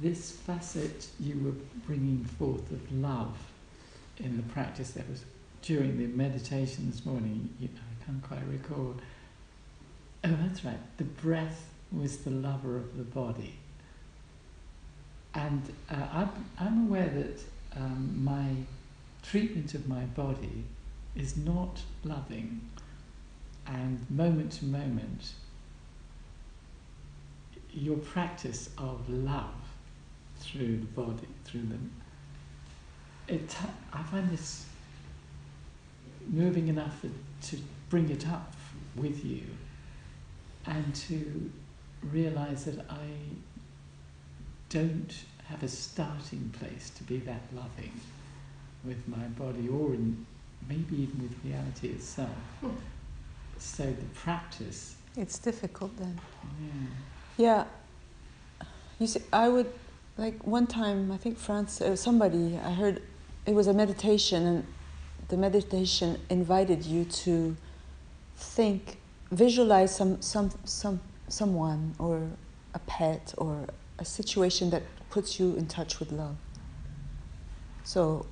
this facet you were bringing forth of love in the practice that was during the meditation this morning, I can't quite recall. Oh, that's right. The breath was the lover of the body. And I'm aware that my treatment of my body is not loving, and moment to moment, your practice of love through the body, through them, I find this moving enough to bring it up with you and to realize that I don't have a starting place to be that loving with my body, or maybe even with reality itself. So the practice... It's difficult then. Yeah. Yeah. You see, I would, like one time, I think somebody, I heard, it was a meditation, and the meditation invited you to visualize someone or a pet or a situation that puts you in touch with love. So,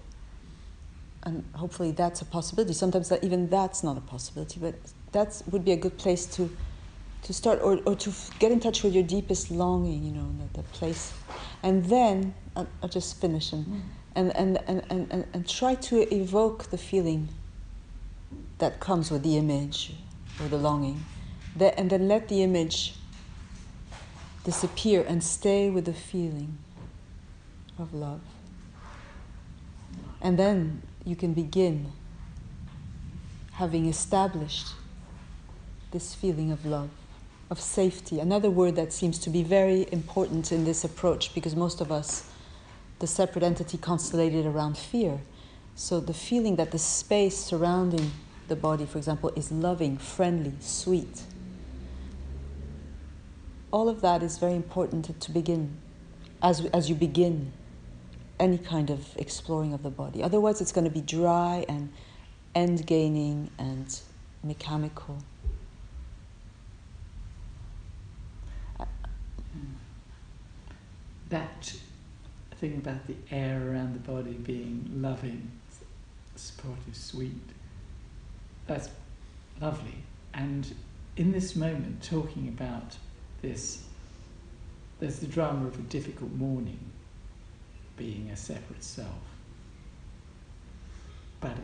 and hopefully that's a possibility. Sometimes even that's not a possibility, but that would be a good place to start, or to get in touch with your deepest longing, the place. And then, I'll just finish and try to evoke the feeling that comes with the image or the longing. And then let the image disappear and stay with the feeling of love. And then you can begin having established this feeling of love, of safety. Another word that seems to be very important in this approach, because most of us, the separate entity constellated around fear. So the feeling that the space surrounding the body, for example, is loving, friendly, sweet. All of that is very important to begin, as you begin any kind of exploring of the body. Otherwise it's going to be dry and end-gaining and mechanical. That thing about the air around the body being loving, supportive, sweet, that's lovely. And in this moment, talking about this, there's the drama of a difficult morning being a separate self. But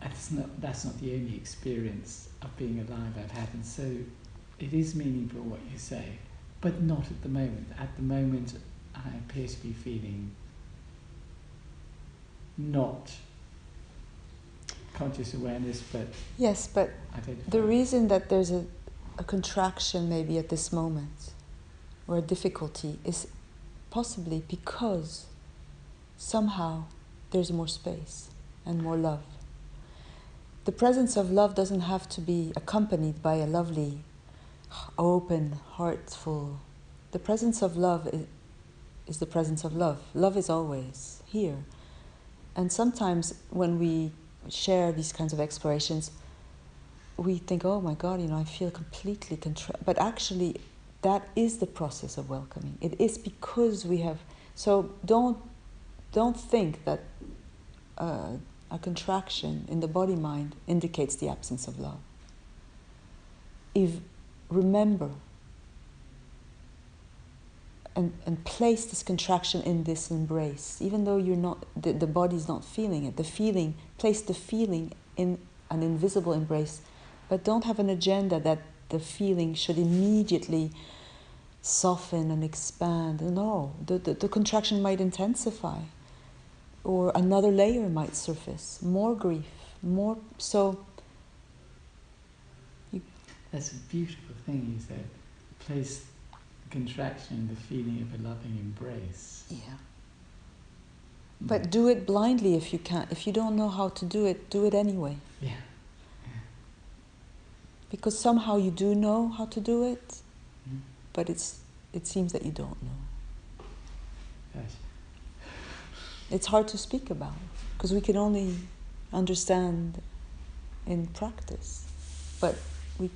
that's not the only experience of being alive I've had, and so it is meaningful what you say, but not at the moment. At the moment, I appear to be feeling not conscious awareness, but... Yes, but the reason that there's a contraction maybe at this moment, or a difficulty, is possibly because somehow there's more space and more love. The presence of love doesn't have to be accompanied by a lovely, open, heartful... The presence of love is the presence of love. Love is always here. And sometimes when we share these kinds of explorations, we think, oh my God, I feel completely but actually, that is the process of welcoming. It is because we have... So don't think that a contraction in the body-mind indicates the absence of love. Remember and place this contraction in this embrace, even though you're not, the body's not feeling it. Place the feeling in an invisible embrace, but don't have an agenda that the feeling should immediately soften and expand. No, the contraction might intensify, or another layer might surface, more grief, more, so... That's a beautiful thing you said. Place the contraction in the feeling of a loving embrace. Yeah. But do it blindly if you can't. If you don't know how to do it anyway. Yeah. Because somehow you do know how to do it, but it seems that you don't know. Yes. It's hard to speak about, because we can only understand in practice. But we...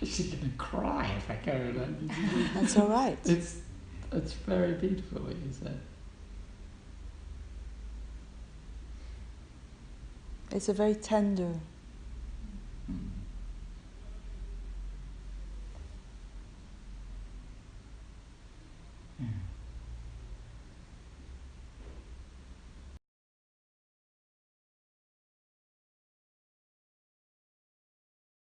actually going to cry if I carry on. That's all right. It's very beautiful what you said. It's a very tender